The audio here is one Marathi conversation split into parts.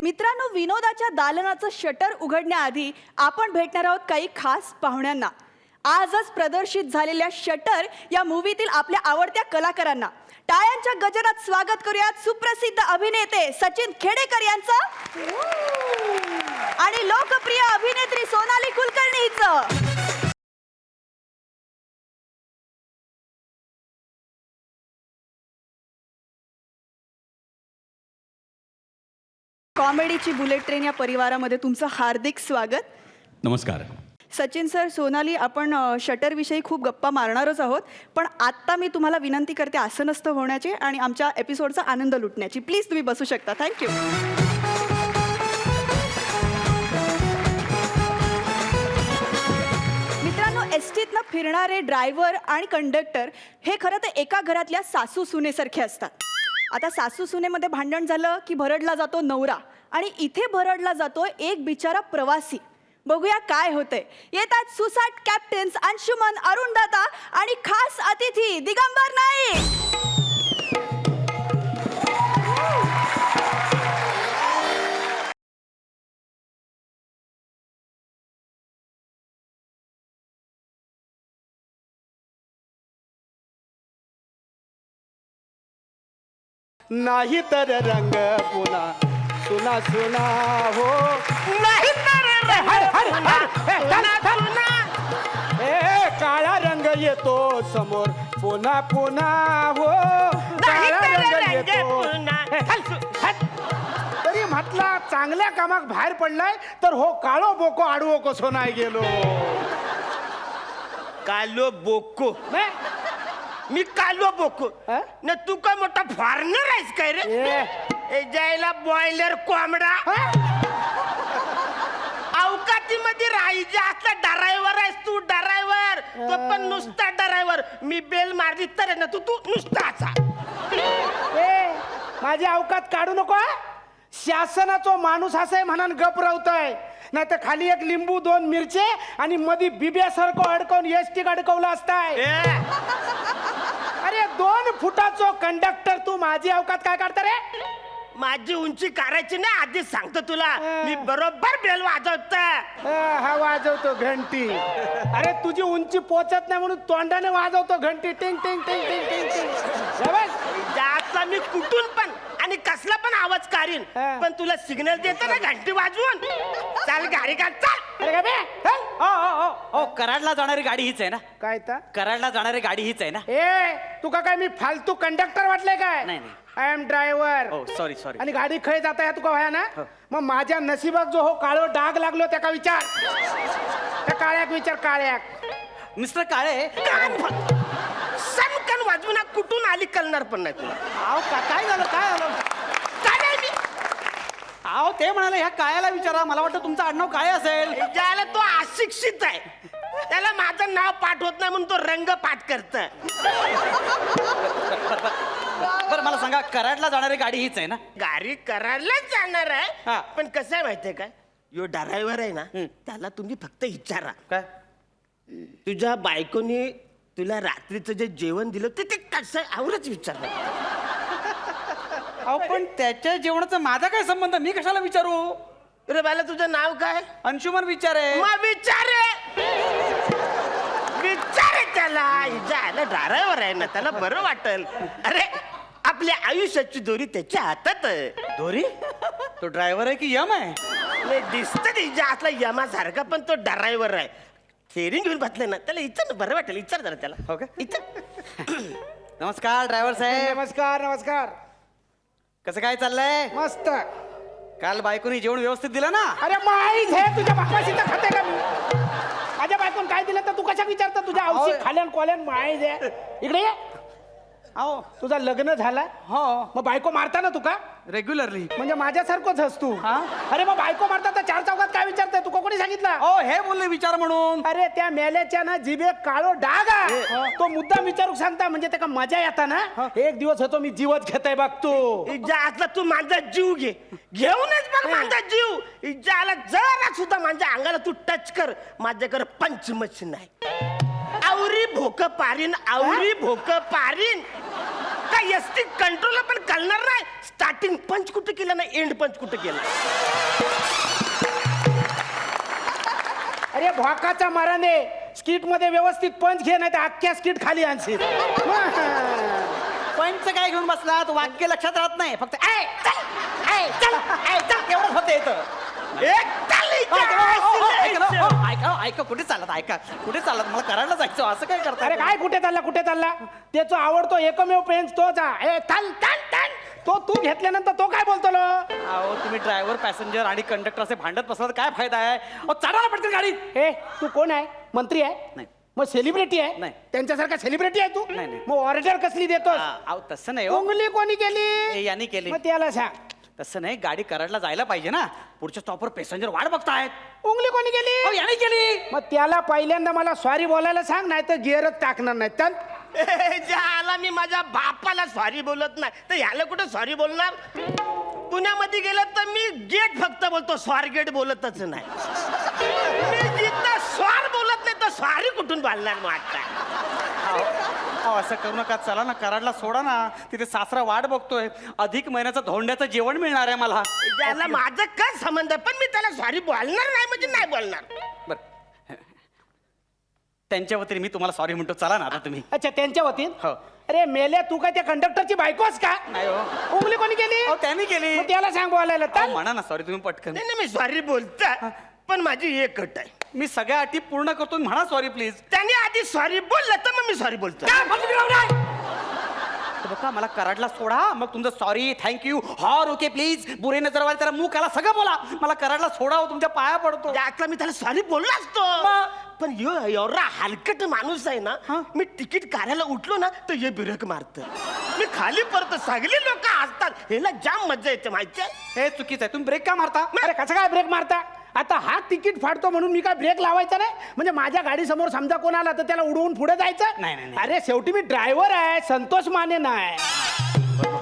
मित्रांनो, विनोदाच्या दालनाचं शटर उघडण्याआधी आपण भेटणार आहोत काही खास पाहुण्यांना. आजच प्रदर्शित झालेल्या शटर या मूवीतील आपल्या आवडत्या कलाकारांना टाळ्यांच्या गजरात स्वागत करूयात. सुप्रसिद्ध अभिनेते सचिन खेडेकर यांचं आणि लोकप्रिय अभिनेत्री सोनाली कुलकर्णी हिचं. कॉमेडीची बुलेट ट्रेन या परिवारामध्ये तुमचं हार्दिक स्वागत. नमस्कार. सचिन सर, सोनाली, आपण शटरविषयी खूप गप्पा मारणारच आहोत, पण आत्ता मी तुम्हाला विनंती करते असं नसतं होण्याची आणि आमच्या एपिसोडचा आनंद लुटण्याची. प्लीज तुम्ही बसू शकता. थँक्यू. मित्रांनो, एसटीतनं फिरणारे ड्रायव्हर आणि कंडक्टर हे खरं तर एका घरातल्या सासू सुनेसारखे असतात. आता सासू सुनेमध्ये भांडण झालं की भरडला जातो नवरा आणि इथे भरडला जातो एक बिचारा प्रवासी. बघूया काय होतंय. येतात सुसाट कॅप्टन्स अंशुमन, अरुणदाता आणि खास अतिथी दिगंबर नाईक. नाही तर रंग पुन्हा सुना सुना हो, नाही तर काळा रंग येतो समोर पुन्हा पुन्हा हो, काळा रंग येतो. तरी म्हटला चांगल्या कामाक बाहेर पडलाय तर हो काळो बोको आडवो कसो नाही गेलो. कालो बोको मी कालो बोको न तू काय मोठा फॉरनर आहेस काय रे? जायला बॉयलर कोंबडा अवकातीमध्ये राहायच्या असला ड्रायव्हर आहेस तू. ड्रायव्हर तो पण नुसता ड्रायव्हर. मी बेल मारली तर ना तू तू नुसता असा. माझी अवकात काढू नको. शासनाचा माणूस असाय म्हणून गप राहतोय, नाही तर खाली एक लिंबू, दोन मिरचे आणि मधी बिब्यासारखं अडकवून एसटी अडकवलं असताय. अरे 2 फुटाचो कंडक्टर तू माझी अवकात काय काढता रे? माझी उंची काढायची ना, आधीच सांगतो तुला. मी बरोबर बेल वाजवत. हा वाजवतो घंटी. अरे तुझी उंची पोचत नाही म्हणून तोंडाने वाजवतो घंटी. टिंग टिंग टिंग टिंग टिंग टिंग. जातला मी कुठून पण आणि कसला पण आवाज काढीन, पण तुला सिग्नल देतो ना घंटी वाजवून. चाल गाडी काढ, चाल. अरे बे, चल. हो, कराडला जाणारी गाडी हीच आहे ना? काय तर कराडला जाणारी गाडी हीच आहे ना? तुका काय मी फालतू कंडक्टर वाटले काय? नाही. I am driver. हो, सॉरी. आणि गाडी खय जाता या तुका व्हाया ना? मग माझ्या नशिबात जो हो काळो डाग लागलो त्याका विचार. त्या काळ्याक विचार, काळ्याक. मिस्टर काळे, सनकन वाजवून कुठून आली कळणार पण नाही तुला. काय झालं? काय नाही मी अहो, ते म्हणाले ह्या काळ्याला विचारा. मला वाटतं तुमचं आडनाव काळे असेल. ज्याला तो अशिक्षित आहे त्याला माझं नाव पाठ होत नाही म्हणून तो रंग पाठ करत. बरं, मला सांगा, कराडला जाणारी गाडी हीच आहे ना? गाडी करायलाच जाणार आहे, हा. पण कसं आहे माहितीये काय, यो ड्रायव्हर आहे ना, त्याला तुम्ही फक्त विचारा, काय? तुझ्या बायकोनी तुला रात्रीचं जे जेवण दिलं ते कसं आवरच विचारलं. अहो, पण त्याच्या जेवणाचा माझा काय संबंध? मी कशाला विचारू? रे बाला, तुझं नाव काय? अंशुमन विचारे. मग विचारे त्याला. जायला ड्रायव्हर आहे ना, त्याला बरं वाटेल. अरे आपल्या आयुष्याची दोरी त्याच्या हातात आहे. दोरी? तो ड्रायव्हर आहे की यम आहे? नाही, दिसतं तिच्या असला यमासारखा, पण तो ड्रायव्हर आहे. फेरिंग घेऊन बसले ना, त्याला इच्छा बरं वाटेल. विचार जरा त्याला. हो का? इच्छा. नमस्कार ड्रायव्हर साहेब. नमस्कार. नमस्कार. कसं काय चाललंय? मस्त. काल बायकोनी जेवण व्यवस्थित दिलं ना? अरे माहीत आहे, तुझ्या बापाशी तर खाते का मी? माझ्या बायकोन काय दिलं तर तू कशा विचारता? तुझ्या औषध खाल्यान कोल्यान माहीत आहे. इकडे ये. अहो, तुझा लग्न झाला? हो. मग बायको मारता ना तुका? रेग्युलरली. म्हणजे माझ्यासारखंच हस तू. हा? अरे मग बायको मारता तर 4 चौकात काय विचारताय? तुका कोणी सांगितलं? हो, हे बोलले विचार म्हणून. अरे त्या मेल्याच्या ना जिभे काळो डाग आहे. तो मुद्दा विचारू सांगता म्हणजे त्याला मजा येता ना. एक दिवस होतो मी जीवच घेताय बघ तू. इजा तू माझा जीव घेऊनच बघ माझा जीव. इजाला जरा सुद्धा माझ्या अंगाला तू टच कर, माझ्याकडे पंच मशीन आहे. आवरी भोक पारीन, आवरी भोक पारीन. काय एसटी कंट्रोल पण कळणार नाही. स्टार्टिंग पंच कुठे केलं ना एंड पंच कुठे केलं. अरे भोकाच्या माराने स्किट मध्ये व्यवस्थित पंच घे नाही तर अख्ख्या स्किट खाली आणशील. पॉइंटचं काय घेऊन बसलात? वाक्य लक्षात राहत नाही, फक्त ऐ, चल, ऐ, चल, ऐ, चल, एवढंच होतं इथं. एक चालली ऐका कुठे चालत? ऐका कुठे चालत? मला करायला जायचं, असं काय करता? अरे काय कुठे चालला त्याचा आवडतो एकमेव पेन तोच आहे. चल चल चल तो तू घेतल्यानंतर तो काय बोलतो लो? अहो तुम्ही ड्रायव्हर पॅसेंजर आणि कंडक्टर असे भांडत बसला तर काय फायदा आहे? अहो चढा ना पटकन गाडी. ए तू कोण आहे? मंत्री आहे? नाही. मग सेलिब्रिटी आहे? नाही. त्यांच्यासारखा सेलिब्रिटी आहे तू? नाही, नाही. मग ऑर्डर कसली देतोस? अहो तसं नाही हो. उंगली कोणी केली? यांनी केली. मग त्याला सांग. तसं नाही, गाडी कराडला जायला पाहिजे ना, पुढच्या स्टॉपवर पॅसेंजर वाट बघतायत. उंगली कोणी अहो केली? यांनी केली. मग त्याला पहिल्यांदा मला सॉरी बोलायला सांग, नाही तर गिअरच टाकणार नाही. चल ज्याला मी माझ्या बापाला सॉरी बोलत नाही तर ह्याला कुठे सॉरी बोलणार. पुण्यामध्ये गेलं तर मी गेट फक्त बोलतो, स्वार गेट बोलतच नाही. मी जिथं स्वार बोलत नाही तर स्वारी कुठून बोलणार मग आता. अहो असं करू नका, चला ना कराडला सोडा ना, तिथे सासरा वाट बघतोय, अधिक महिन्याचं धोंड्याचं जेवण मिळणार आहे मला. ज्याला माझं काय संबंध आहे, पण मी त्याला सॉरी बोलणार नाही म्हणजे नाही बोलणार. बर त्यांच्या वतीने मी तुम्हाला सॉरी म्हणतो, चला ना आता तुम्ही. अच्छा त्यांच्या वतीन. हो. अरे मेल्या तू काय त्या कंडक्टरची बायकोच का? नाही हो. उंगली कोणी केली? अहो त्यांनी केली. मग त्याला सांग बोलायला. अहो, चल म्हणा ना सॉरी तुम्ही पटकन. नाही नाही, मी सॉरी बोलता पण माझी एक अट आहे. मी सगळ्या अटी पूर्ण करतो, म्हणा सॉरी प्लीज. त्याने आधी सॉरी बोललं तर मग मी सॉरी बोलतो. बघा मला कराडला सोडा, मग तुमचं सॉरी थँक्यू हॉर ओके प्लीज बुरे नजर वाले त्याला मुख आला सगळं बोला, मला कराडला सोडा हो, तुमच्या पाया पडतो. त्यातला मी त्याला सॉरी बोललो असतो. पण यो एवढा हलकट माणूस आहे ना, मी तिकीट काढायला उठलो ना तर हे बिरक मारत. मी खाली पडतो, सगळी लोक हसतात, ह्याला जाम मजा येते माहितीये. हे चुकीचं आहे, तुम्ही ब्रेक का मारता? अरे कसं काय ब्रेक मारता? आता हा तिकीट फाडतो म्हणून मी काय ब्रेक लावायचा नाही? म्हणजे माझ्या गाडी समोर समजा कोण आला तर त्याला उडवून पुढे जायचं? नाही, नाही, नाही. अरे शेवटी मी ड्रायव्हर आहे, संतोष माने नाही.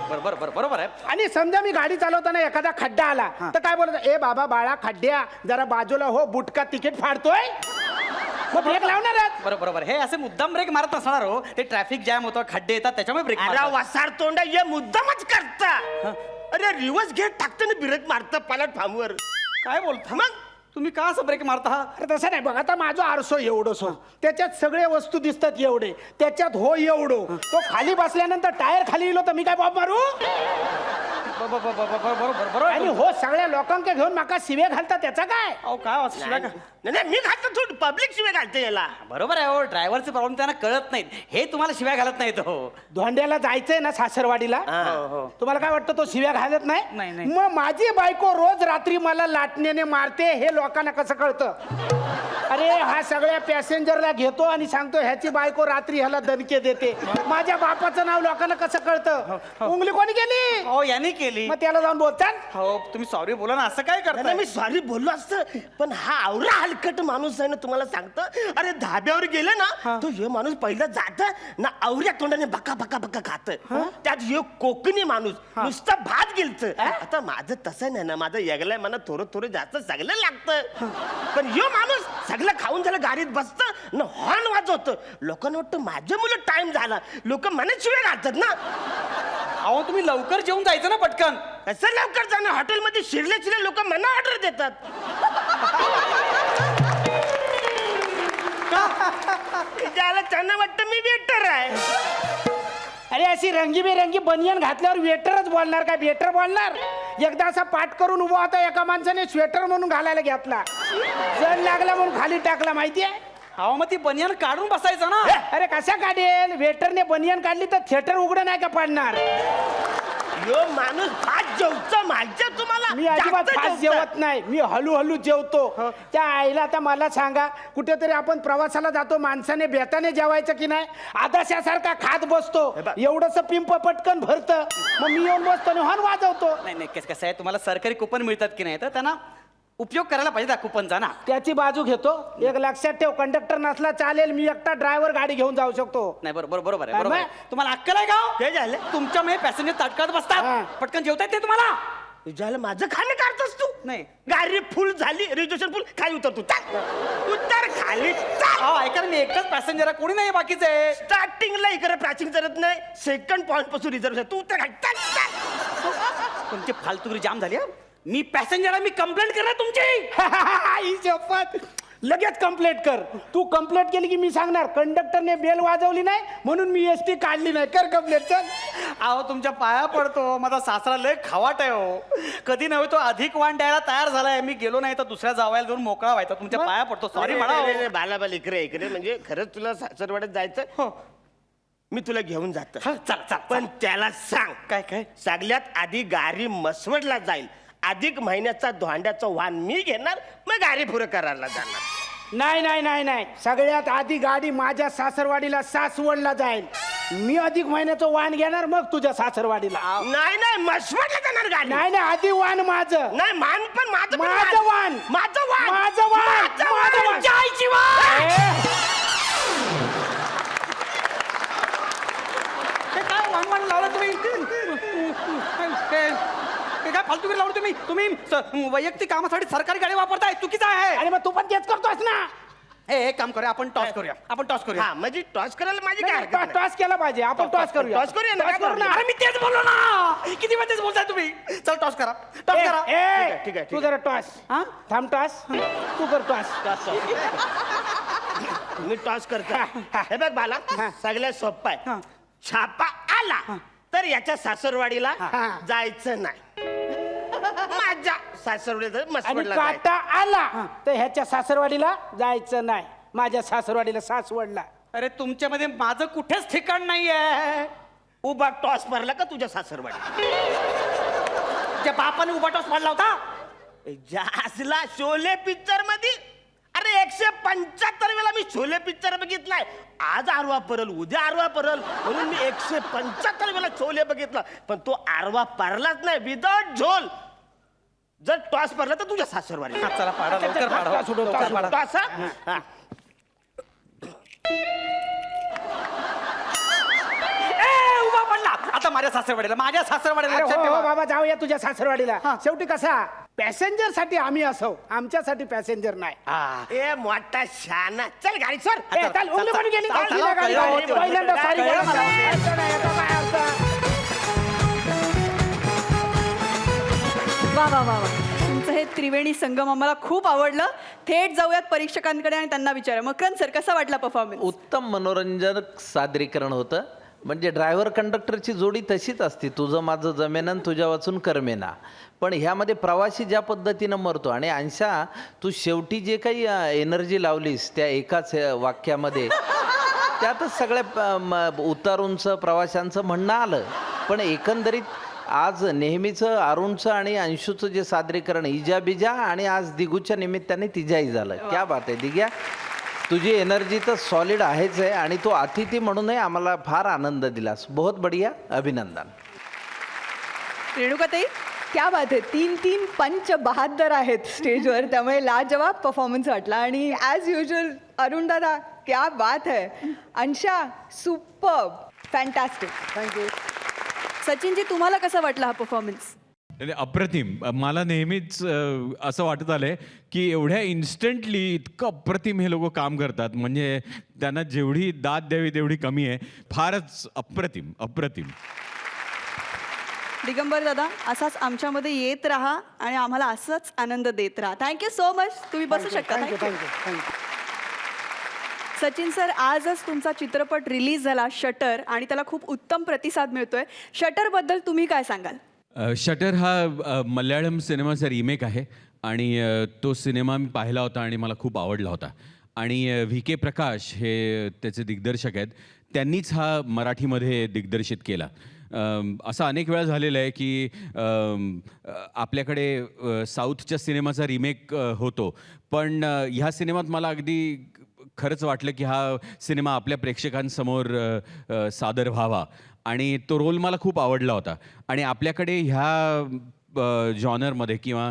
बरोबर आहे. आणि समजा मी गाडी चालवताना एखादा खड्डा आला तर काय बोलत? ए बाबा बाळा खड्ड्या जरा बाजूला हो, बुटका तिकीट फाडतोय. मग ब्रेक लावणारच. बरोबर, हे असे मुद्दाम ब्रेक मारत नसणार हो, ते ट्रॅफिक जॅम होतं, खड्डे येतात त्याच्यामुळे ब्रेक अरे वसार तोंड हे मुद्दामच करता. अरे रिवर्स गेट टाकताना बिरक मारत प्लॅटफॉर्मवर. काय बोलता? मग तुम्ही का असं ब्रेक मारता? अरे तसं नाही बघ, आता माझं आरसो एवढं सो, त्याच्यात सगळे वस्तू दिसतात एवढे, त्याच्यात हो एवढं, तो खाली बसल्यानंतर टायर खाली येलो तर मी काय बॉब मारू? बरोबर आणि हो सगळ्या लोकांके घेऊन माका शिवे घालता त्याचा काय? अहो काय असं शिवाय का? नाही नाही, मी घालतो थोडी पब्लिक शिवाय घालते याला. बरोबर आहे हो, ड्रायव्हरचे प्रॉब्लेम त्यांना कळत नाहीत, हे तुम्हाला शिवाय घालत नाहीत हो. धोंड्याला जायचंय ना सासरवाडीला, हो. तुम्हाला काय वाटतं तो शिव्या घालत नाही, नाही? नाही. मग माझी बायको रोज रात्री मला लाटण्याने मारते, हे लोकांना कसं कळतं? अरे हा सगळ्या पॅसेंजरला घेतो आणि सांगतो ह्याची बायको रात्री ह्याला दणके देते. माझ्या बापाचं नाव लोकांना कसं कळतं? उंगली कोणी केली? हो यांनी केली. मग त्याला जाऊन बोलतात. हो तुम्ही सॉरी बोला ना, असं काय नाही, करता? मी सॉरी बोललो असतं, पण हा आवरा हलकट माणूस आहे ना, तुम्हाला सांगतो. अरे धाब्यावर गेले ना तो हे माणूस पहिला जात ना आवऱ्या तोंडाने बका बका बका खात. त्यात हे कोकणी माणूस नुसतं भात गेलत. आता माझं तसं नाही ना, माझं येगलाय मला थोडं जास्त सगळं लागतं. पण ह्यो माणूस सगळं खाऊन झालं गाडीत बसतं ना, हॉर्न वाजवत. लोकांना वाटतं माझ्या मुलं टाइम झाला, लोक मनात शिवाय घालतात ना. अहो तुम्ही लवकर जेवून जायचं ना पटकन. कसं लवकर जाणं, हॉटेलमध्ये शिरले लोक मना ऑर्डर देतात. ज्याला त्यांना वाटतं मी वेटर आहे. अरे अशी रंगीबेरंगी बनियन घातल्यावर वेटरच बोलणार काय? वेटर बोलणार? एकदा असा पाठ करून उभा होता, एका माणसाने स्वेटर म्हणून घालायला घेतला, जण लागला म्हणून खाली टाकला. माहितीये? अहो मग ती बनियान काढून बसायचं ना. अरे कसा काढेल? वेटरने बनियन काढली तर थिएटर उघडं नाही का पडणार? यो माणूस फास्ट जेवतो माझ्या तुम्हाला. मी अजिबात जास्त फास्ट जेवतं. जेवत नाही, मी हळूहळू जेवतो. त्या आईला आता मला सांगा, कुठेतरी आपण प्रवासाला जातो, माणसाने बेताने जेवायचं की नाही? आदाशासारखा खात बसतो, एवढंच पिंप पटकन भरतं, मग मी येऊन बसतो आणि हॉर्न वाजवतो. नाही कसं आहे, तुम्हाला सरकारी कुपन मिळतात की नाही, तर त्यांना उपयोग करायला पाहिजे त्या कुपनचा ना. त्याची बाजू घेतो. एक लक्षात ठेव, कंडक्टर नसला चालेल, मी एकटा ड्रायव्हर गाडी घेऊन जाऊ शकतो. नाही बरोबर काय आहे. तुम्हाला अक्कल आहे का? काय झालं? तुमच्यामुळे पॅसेंजर ताटकात बसतात, पटकन जेवता येते तुम्हाला? झालं माझं खाणं काढतोस तू? नाही. गाडी फुल झाली, रिजर्वेशन फुल, खाली उतर तू. चाल. उतर खाली चाल. अहो ऐका ना, मी एकटाच पॅसेंजर आहे, कोणी नाही बाकीचे. स्टार्टिंगला इकडे प्राचीन करत नाही, सेकंड पॉइंट पासून रिझर्वेशन तू उतर खाली. चाल, चाल. तुमची फालतुगिरी जाम झाली हा. मी पॅसेंजर आहे, मी कंप्लेंट करणार तुमची. ही शपथ लगेच कंप्लेंट कर. तू कंप्लेंट केली की मी सांगणार कंडक्टरने बेल वाजवली नाही म्हणून मी एसटी काढली नाही. कर कंप्लेंट. चल. अहो तुमच्या पाया पडतो, माझा सासरा लय खावाट आहे हो. कधी नव्हे तो अधिक वाण द्यायला तयार झालाय. मी गेलो नाही तर दुसऱ्या जावायला घेऊन मोकळा व्हायचा. तुमच्या पाया पडतो, सॉरी म्हणा हो. बालाबाल इकडे म्हणजे खरंच तुला सासरवाड्यात जायचं. हो. मी तुला घेऊन जातो. हा, चला चला. पण त्याला सांग काय सगळ्यात आधी गाडी मसवडला जाईल. अधिक महिन्याचा धोंड्याचा वाण मी घेणार, मग गाडी पुरं करायला जाणार. नाही नाही नाही नाही, सगळ्यात आधी गाडी माझ्या सासरवाडीला सासवडला जाईल. मी अधिक महिन्याचं वाण घेणार मग तुझ्या सासरवाडीला. नाही मसवडला जाणार गाडी. नाही नाही, आधी वाण माझं. नाही मान पण माझं पण माझं वाण. माझं वाण माझं वाण. माझं वाण. माझं वाण. जायची वाण. हे काय वाण लावलं तुम्ही? हे काय फालतुगिरी लावलं तुम्ही? तुम्ही वैयक्तिक कामासाठी सरकारी गाडी वापरताय, चुकीचं आहे. अरे मग तू पण तेच करतोस ना. एक काम करूया, आपण टॉस करूया. आपण टॉस करूया. हा म्हणजे टॉस करायला माझी काय हरकत नाही. टॉस केला पाहिजे. आपण टॉस करूया. टॉस करूया ना, टॉस करू ना. अरे मी तेच बोललो ना. किती वेळ तेच बोलताय तुम्ही? चल टॉस करा, टॉस ए, करा. ए, ठीक आहे. तू जरा टॉस. हा? थांब टॉस. तू कर टॉस. मी टॉस करतो. हे बघ बाला, सगळ्यात सोपं आहे. छापा आला तर याच्या सासरवाडीला जायचं नाही. माझ्या सासरवाडीला आणि मसवडला काटा आला तर ह्याच्या सासरवाडीला जायचं नाही. माझ्या सासरवाडीला सासवडला. अरे तुमच्यामध्ये माझं कुठेच ठिकाण नाहीये. उभा टॉस मारला का तुझ्या सासरवाडी? त्या बापाने उभा टॉस मारला होता. जासला शोले पिक्चर मध्ये. अरे 175 वेळा मी शोले पिक्चर बघितलाय. आज आरवा परल, उद्या आरवा परल, म्हणून मी 175 वेळा शोले बघितला. पण तो आरवा पारलाच नाही, विदाउट झोल. जर टॉस पडला तर तुझ्या सासरवाडी. हा, चला पाडा, लवकर पाडा. टॉस उडव, टॉस उडव. टॉस हा? ए, उभा पडला. आता माझ्या सासरवाडीला, माझ्या सासरवाडीला अरे लक्षात हो, हो ठेवा. बाबा, जाऊया तुझ्या सासरवाडीला. शेवटी कसा पॅसेंजर साठी आम्ही असो, आमच्यासाठी पॅसेंजर नाही. हा. ए मोठा शाना, चल गाडी सोड. ए, चल, उंगली पण गेली. चल, चल, गेली गाडी. कळलं होतं. पहिल्यांदा सॉरी कळलं बोला मला. मला. अर्थ नाही, याचा काय अर्थ? वा वा वा वा, तुमचं हे त्रिवेणी संगम आम्हाला खूप आवडलं. थेट जाऊयात परीक्षकांकडे आणि त्यांना विचारा. मकरंद सर, कसा वाटला परफॉर्मन्स? उत्तम मनोरंजक सादरीकरण होतं. म्हणजे ड्रायव्हर कंडक्टरची जोडी तशीच असते, तुझं माझं जमेना तुझ्या वाचून करमेना. पण ह्यामध्ये प्रवासी ज्या पद्धतीनं मरतो आणि अंशा तू शेवटी जे काही एनर्जी लावलीस त्या एकाच वाक्यामध्ये, त्यातच सगळ्या उतारूंचं प्रवाशांचं म्हणणं आलं. पण एकंदरीत आज नेहमीचं अरुणचं आणि अंशूचं जे सादरीकरण इजा बिजा, आणि आज दिगूच्या निमित्ताने तिजाही झालं. क्या बात आहे दिग्या, तुझी एनर्जी तर सॉलिड आहेच आहे आणि तो अतिथी म्हणूनही आम्हाला फार आनंद दिलास. बहुत बढिया, अभिनंदन. रेणुकाताई, क्या बात आहे. 3 पंच बहादर आहेत स्टेजवर, त्यामुळे लाजवाब परफॉर्मन्स वाटला. आणि ॲज युजल अरुण दादा, क्या बात है. अंशा, सुपर्ब, फॅन्टॅस्टिक. थँक्यू. सचिनजी, तुम्हाला कसा वाटला हा परफॉर्मन्स? अप्रतिम. मला नेहमीच असं वाटत आलंय की एवढ्या इन्स्टंटली इतकं अप्रतिम हे लोक काम करतात. म्हणजे त्यांना जेवढी दाद द्यावी तेवढी कमी आहे. फारच अप्रतिम अप्रतिम. दिगंबर दादा, असाच आमच्यामध्ये येत राहा आणि आम्हाला असंच आनंद देत राहा. Thank you so much. तुम्ही बसू शकता. Thank you Thank you. Thank you thank you. Sachin sir, आजच तुमचा चित्रपट रिलीज झाला शटर, आणि त्याला खूप उत्तम प्रतिसाद मिळतोय. शटरबद्दल तुम्ही काय सांगाल? शटर हा मल्याळम सिनेमाचा रिमेक आहे आणि तो सिनेमा मी पाहिला होता आणि मला खूप आवडला होता. आणि VK प्रकाश हे त्याचे दिग्दर्शक आहेत. त्यांनीच हा मराठीमध्ये दिग्दर्शित केला. असं अनेक वेळा झालेलं आहे की आपल्याकडे साऊथच्या सिनेमाचा रिमेक होतो, पण ह्या सिनेमात मला अगदी खरंच वाटलं की हा सिनेमा आपल्या प्रेक्षकांसमोर सादर व्हावा, आणि तो रोल मला खूप आवडला होता. आणि आपल्याकडे ह्या जॉनरमध्ये किंवा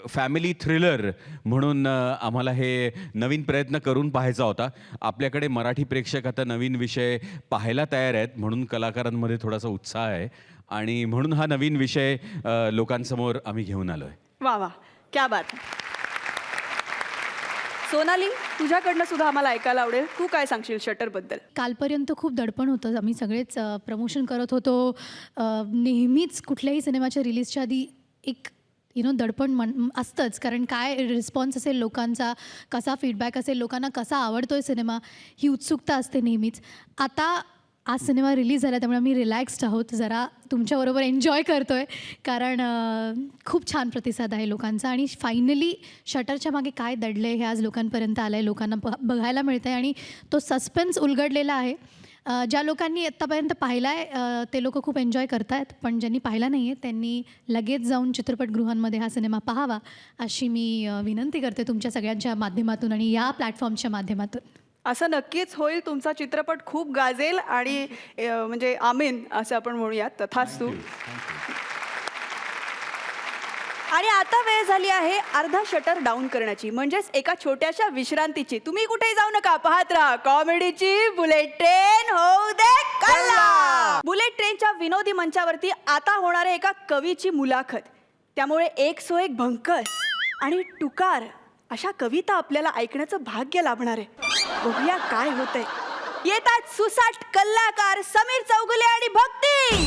फॅमिली थ्रिलर म्हणून आम्हाला हे नवीन प्रयत्न करून पाहायचा होता. आपल्याकडे मराठी प्रेक्षक आता नवीन विषय पाहायला तयार आहेत, म्हणून कलाकारांमध्ये थोडासा उत्साह आहे आणि म्हणून हा नवीन विषय लोकांसमोर आम्ही घेऊन आलो आहे. वा वा, क्या बात. सोनाली, तुझ्याकडनं सुद्धा आम्हाला ऐकायला आवडेल. तू काय सांगशील शटरबद्दल? कालपर्यंत खूप दडपण होतं. आम्ही सगळेच प्रमोशन करत होतो. नेहमीच कुठल्याही सिनेमाच्या रिलीजच्या आधी एक दडपण असतंच. कारण काय रिस्पॉन्स असेल लोकांचा, कसा फीडबॅक असेल, लोकांना कसा आवडतोय सिनेमा, ही उत्सुकता असते नेहमीच. आता आज सिनेमा रिलीज झाला त्यामुळे आम्ही रिलॅक्स्ड आहोत. जरा तुमच्याबरोबर एन्जॉय करतो आहे कारण खूप छान प्रतिसाद आहे लोकांचा. आणि फायनली शटरच्या मागे काय दडलं आहे हे आज लोकांपर्यंत आलं आहे, लोकांना बघायला मिळतं आहे. आणि तो सस्पेन्स उलगडलेला आहे. ज्या लोकांनी आत्तापर्यंत पाहिला आहे ते लोक खूप एन्जॉय करत आहेत, पण ज्यांनी पाहिला नाही आहे त्यांनी लगेच जाऊन चित्रपटगृहांमध्ये हा सिनेमा पाहावा अशी मी विनंती करते तुमच्या सगळ्यांच्या माध्यमातून आणि या प्लॅटफॉर्मच्या माध्यमातून. असं नक्कीच होईल. तुमचा चित्रपट खूप गाजेल आणि म्हणजे आमीन असं आपण म्हणूयात. तथास्तु. आणि आता वेळ झाली आहे अर्धा शटर डाऊन करण्याची, म्हणजेच एका छोट्याशा विश्रांतीची. तुम्ही कुठेही जाऊ नका, पाहत राहा कॉमेडीची बुलेट ट्रेन होऊ दे कल्ला. बुलेट ट्रेनच्या विनोदी मंचावरती आता होणार आहे एका कवीची मुलाखत. त्यामुळे एक सो एक भंकस आणि टुकार अशा कविता आपल्याला ऐकण्याचं भाग्य लाभणार आहे. बघूया काय होतंय. येतात सुसाट कलाकार समीर चौगुले आणि भक्ती.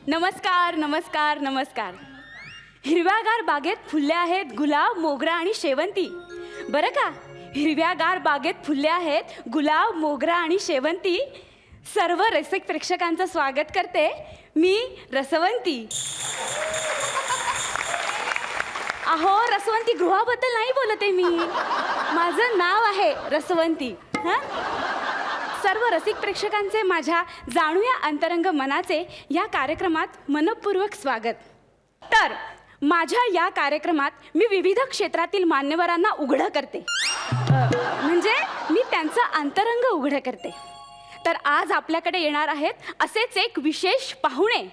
नमस्कार नमस्कार नमस्कार. हिरव्यागार बागेत फुलले आहेत गुलाब, मोगरा आणि शेवंती. बरं का, हिरव्यागार बागेत फुलले आहेत गुलाब, मोगरा आणि शेवंती. सर्व रसिक प्रेक्षकांचं स्वागत करते मी रसवंती. अहो, रसवंती गृहाबद्दल नाही बोलते मी, माझं नाव आहे रसवंती. हां, सर्व रसिक प्रेक्षकांचे माझ्या जाणूया अंतरंग मनाचे या कार्यक्रमात मनपूर्वक स्वागत. तर माझ्या या कार्यक्रमात मी विविध क्षेत्रातील मान्यवरांना उघडं करते, म्हणजे मी त्यांचं अंतरंग उघडं करते. तर आज आपल्याकडे येणार आहेत असेच एक विशेष पाहुणे.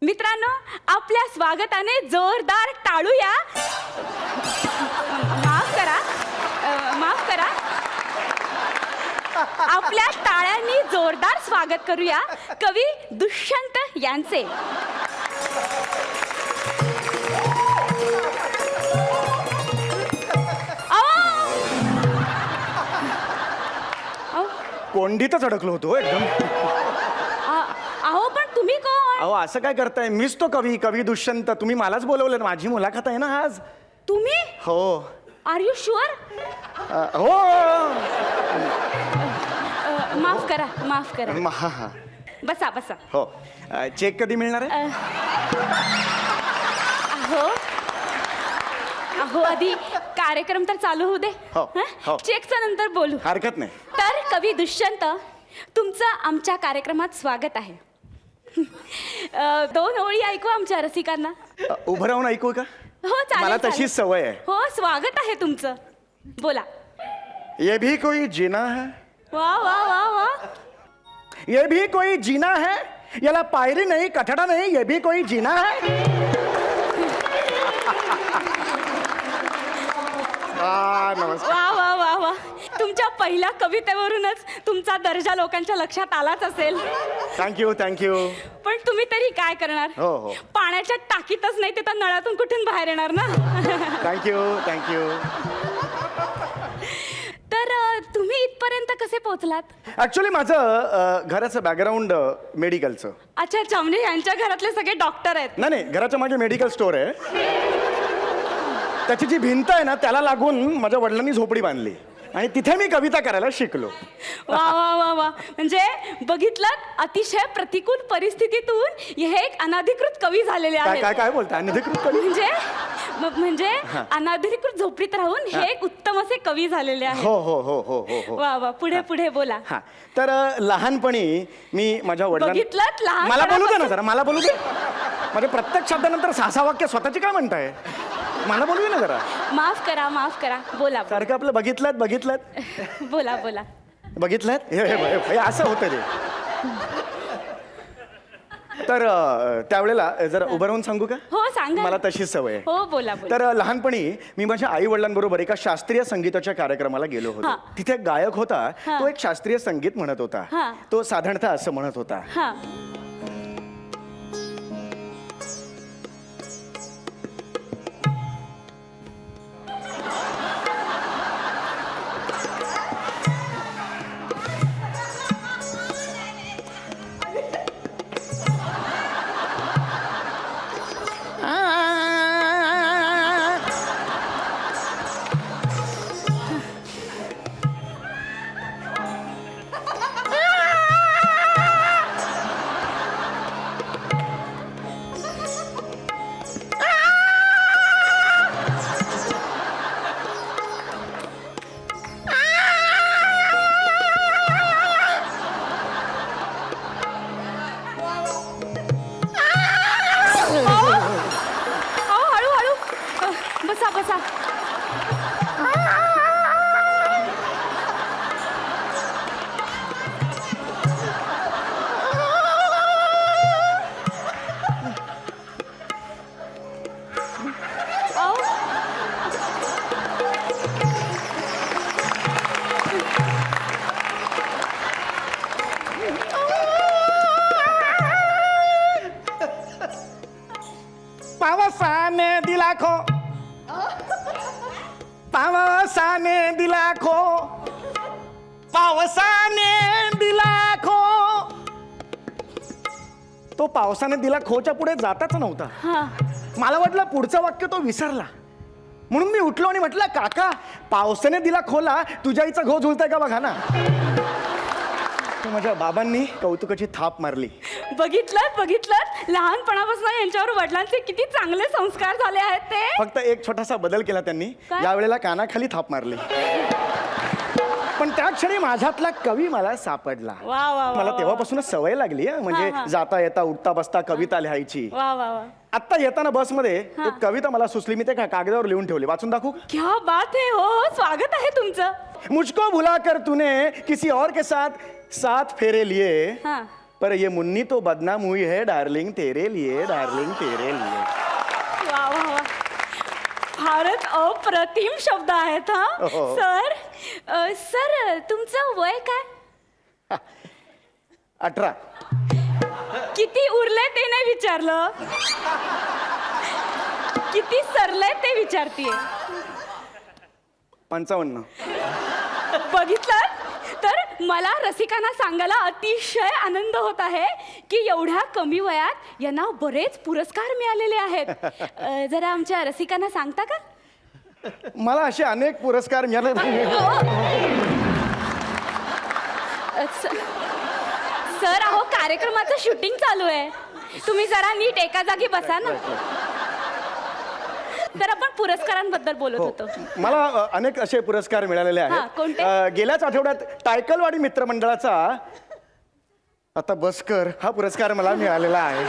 मित्रांनो, आपल्या स्वागताने जोरदार टाळूया. माफ करा. आपल्या टाळ्यांनी जोरदार स्वागत करूया कवी दुष्यंत यांचे. कोंडीतच अडकलो होतो एकदम. अहो, पण तुम्ही कोण? अहो, असं काय करताय? मीच तो कवी दुष्यंत. तुम्ही मलाच बोलवलं, माझी मुलाखत आहे ना आज. तुम्ही? हो. Are you sure? हो. माफ करा. हा हा. बसा. हो. चेक कधी मिळणार आहे? अहो, आधी कार्यक्रम तर चालू होऊ दे. हो, हो. चेकचं नंतर बोलू. हरकत नाही. तर कवी दुष्यंत, तुमचं आमच्या कार्यक्रमात स्वागत आहे. 2 ओळी ऐकू आमच्या रसिकांना. उभं राहून ऐकू का? हो, चालेल. मला तशीच सवय आहे. हो, स्वागत आहे तुमचं. बोला. ये भी कोई जीना है, वा वा वा वा. ये भी कोई जीना है, याला पायरी नाही, कठडा नाही, ये भी कोई जीना है. नमस्कार. वा वा वा वा. तुमच्या पहिल्या कवितेवरूनच तुमचा दर्जा लोकांच्या लक्षात आलाच असेल. थँक्यू. पण तुम्ही तरी काय करणार? हो. पाण्याच्या टाकीतच नाही तर नळातून कुठून बाहेर येणार ना. थँक्यू. तर तुम्ही इथपर्यंत कसे पोहोचलात? ऍक्च्युली माझं घराचं बॅकग्राऊंड मेडिकलचं. अच्छा, म्हणजे यांच्या घरातले सगळे डॉक्टर आहेत. नाही, घराच्या मागे मेडिकल स्टोअर आहे. त्याची जी भिंत आहे ना, त्याला लागून माझ्या वडिलांनी झोपडी बांधली आणि तिथे मी कविता करायला शिकलो. वा वा वा वा. म्हणजे बघितलं, अतिशय प्रतिकूल परिस्थितीतून हे एक अनधिकृत कवी झालेले आहेत. काय बोलता? अनधिकृत कवी म्हणजे अनधिकृत झोपडीत राहून हे एक उत्तम असे कवी झालेले आहेत. हो. वा वा. पुढे बोला. हा, तर लहानपणी मी माझ्या बघितलं, लहान मला बोलू दे ना जरा, मला बोलू दे. माझ्या प्रत्येक शब्दानंतर 6 वाक्य स्वतःची काय म्हणताय? मला बोलू दे ना जरा. माफ करा. बोला. सारखं आपलं बघितलं. बोला. बघितलं हे असं होतं ते. तर त्यावेळेला जरा उभं राहून सांगू का? हो, सांगा. मला तशीच सवय आहे. हो, बोला. तर लहानपणी मी माझ्या आई वडिलांबरोबर एका शास्त्रीय संगीताच्या कार्यक्रमाला गेलो होतो. तिथे एक गायक होता. तो एक शास्त्रीय संगीत म्हणत होता. तो साधारणतः असं म्हणत होता. पावसाने दिला खो, पावसाने दिला खो. तो पावसाने दिला खोच्या पुढे जाताच नव्हता. हा मला वाटलं पुढचं वाक्य तो विसरला, म्हणून मी उठलो आणि म्हटलं, काका पावसाने दिला खोला, तुझ्या आईचा घो झुलताय का बघा ना. तर माझ्या बाबांनी कौतुकाची थाप मारली. बघितलं लहानपणापासून यांच्यावर वडिलांचे किती चांगले संस्कार झाले आहेत ते. फक्त एक छोटासा बदल केला त्यांनी, काय? यावेळेला कानाखाली थाप मारली. पण त्या क्षणी माझ्यातला कवी मला सापडला. वा वा वा मला वा. तेव्हापासूनच सवय लागली हं, म्हणजे हा, हा. जाता येता उठता बसता कविता लिहायची. वा वा वा. आता येताना बसमध्ये एक कविता मला सुचली, मी ते कागदावर लिहून ठेवली, वाचून दाखवू का? क्या बात है. हो हो, स्वागत आहे तुमचं. मुझको भुला कर तूने किसी और के साथ 7 फेरे लिए, हाँ. पर ये मुन्नी तो बदनाम हुई है डार्लिंग तेरे लिए, डार्लिंग तेरे लिए. वा वा वा. फारच अप्रतिम शब्द आहेत हा. हो. सर तुमचं वय काय? 18. किती उरले ते नाही विचारलं, किती सरले ते विचारतीये. 55. बघितलं तर मला रसिकांना सांगायला अतिशय आनंद होत आहे की एवढ्या कमी वयात यांना बरेच पुरस्कार मिळालेले आहेत. जरा आमच्या रसिकांना सांगता का? मला असे अनेक पुरस्कार मिळाले. सर अहो कार्यक्रमाचं शूटिंग चालू आहे, तुम्ही जरा नीट एका जागी बसा ना. तर आपण पुरस्कारांबद्दल बोलत हो. होतो. मला अनेक असे पुरस्कार मिळालेले हा, कोणते? आहेत. गेल्याच आठवड्यात टायकलवाडी मित्रमंडळाचा आता बसकर हा पुरस्कार मला मिळालेला आहे.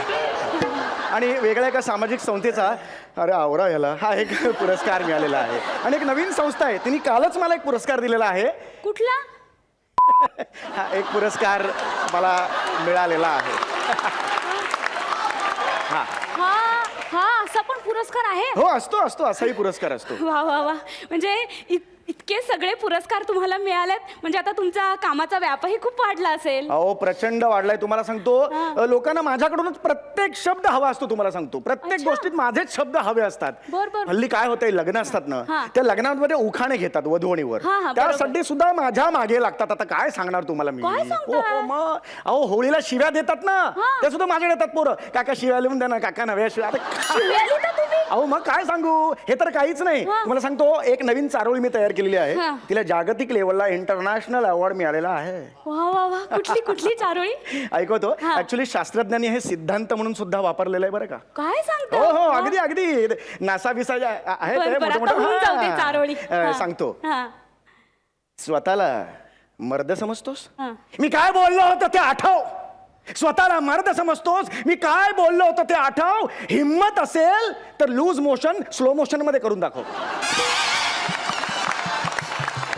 आणि वेगळ्या एका सामाजिक संस्थेचा अरे आवरा याला हा एक पुरस्कार मिळालेला आहे. आणि एक नवीन संस्था आहे, तिने कालच मला एक पुरस्कार दिलेला आहे. कुठला? हा एक पुरस्कार मला मिळालेला आहे. हा हा हा असा पण पुरस्कार आहे. हो असतो असतो, असाही पुरस्कार असतो. वा वा वा. म्हणजे इतके सगळे पुरस्कार तुम्हाला मिळालेत, म्हणजे आता तुमचा कामाचा व्यापही खूप वाढला असेल. अहो प्रचंड वाढलाय. तुम्हाला सांगतो, हा. लोकांना माझ्याकडूनच प्रत्येक शब्द हवा असतो. तुम्हाला सांगतो, प्रत्येक अच्छा. गोष्टीत माझेच शब्द हवे असतात. बर. हल्ली काय होतंय, लग्न असतात ना, हा. त्या लग्नांमध्ये उखाणे घेतात वधूवणीवर, हा, हा, त्यासाठी सुद्धा माझ्या मागे लागतात. आता काय सांगणार तुम्हाला मी. काय सांगताय? मग अहो होळीला शिव्या देतात ना, हा. त्या सुद्धा माझ्याकडे येतात पोरं. काका शिव्या लिहून द्या ना, काका नव्या शिव्या. आता शिव्या लिहिता तुम्ही? अहो मग काय सांगू, हे तर काहीच नाही. हा. तुम्हाला सांगतो, एक नवीन चारोळी मी तयार केलेली आहे. हा. तिला जागतिक लेवलला इंटरनॅशनल अवॉर्ड मिळालेला आहे. वा वा वा. कुठली चारोळी? ऐकवतो, हा. ऍक्च्युली शास्त्रज्ञांनी हे सिद्धांत म्हणून सुद्धा वापरलेलं आहे बरं का. काय सांगता? हो हो हा? अगदी अगदी नासा बिसा ज्या आहेत बरं, ते बरं, मोठे-मोठे. आता होऊन जाऊ दे चारोळी. हा, हा. सांगतो. हा. स्वतःला मर्द समजतोस? हा. मी काय बोललो होतो ते आठव. स्वतःला मर्द समजतोस? मी काय बोललो होतो ते आठव. हिम्मत असेल तर लूज मोशन स्लो मोशन मध्ये करून दाखव.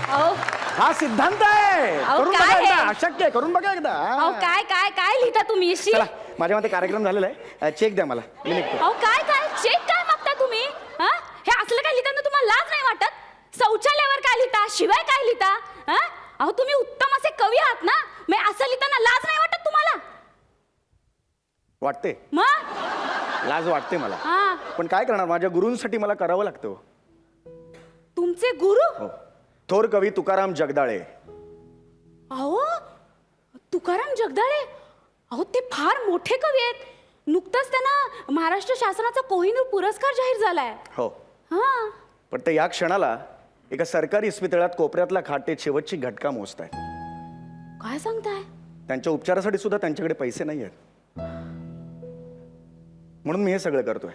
अहो हा सिद्धांत आहे. अहो, करून काय बघा एकदा. आहे? अशक्य आहे, करून बघा एकदा. अहो काय काय काय लिहिता तुम्ही? शी. चला माझ्या मते कार्यक्रम झालेला आहे. चेक द्या मला, मी निघतो. अहो काय काय चेक काय मागता तुम्ही? हा? हे असलं काय लिहिताना तुम्हाला लाज नाही वाटत? शौचालयावर काय लिहिता, शिवाय काय लिहिता? हा? अहो तुम्ही उत्तम असे कवी आहात ना, मी असं लिहिताना लाज नाही वाटत तुम्हाला? वाटते, मग लाज वाटते मला. हा. पण काय करणार, माझ्या गुरूंसाठी मला करावं लागतं. तुमचे गुरु? हो. थोर कवी तुकाराम जगदाळे. अहो तुकाराम जगदाळे, अहो ते फार मोठे कवी आहेत. नुकतंच त्यांना महाराष्ट्र शासनाचा कोहिनूर पुरस्कार जाहीर झालाय. हो, हा. पण ते या क्षणाला एका सरकारी इस्पितळात कोपऱ्यातला खाटे शेवटची घटका मोजतायत. काय सांगताय? त्यांच्या उपचारासाठी सुद्धा त्यांच्याकडे पैसे नाही आहेत. म्हणून मी हे सगळं करतोय.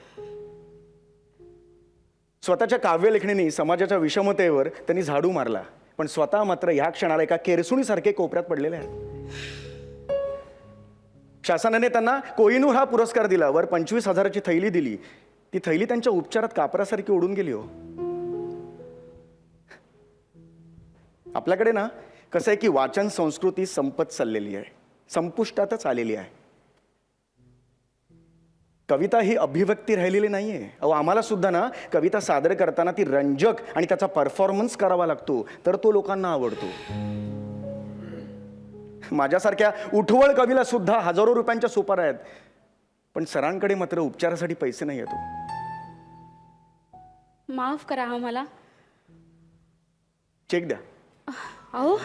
स्वतःच्या काव्यलेखणीने समाजाच्या विषमतेवर त्यांनी झाडू मारला, पण स्वतः मात्र ह्या क्षणाला एका केरसुणीसारखे कोपऱ्यात पडलेले आहेत. शासनाने त्यांना कोहिनूर हा पुरस्कार दिला, वर 25,000ची थैली दिली. ती थैली त्यांच्या उपचारात कापरासारखी उडून गेली. हो, आपल्याकडे ना कसं आहे की वाचन संस्कृती संपत चाललेली आहे, संपुष्टातच आलेली आहे. कविता ही अभिव्यक्ती राहिलेली नाहीये. अहो आम्हाला सुद्धा ना कविता सादर करताना ती रंजक आणि त्याचा परफॉर्मन्स करावा लागतो, तर तो लोकांना आवडतो. माझ्यासारख्या उठवळ कवीला सुद्धा हजारो रुपयांच्या सुपाऱ्या आहेत, पण सरांकडे मात्र उपचारासाठी पैसे नाही येतो. माफ करा आम्हाला. चेक द्या. अहो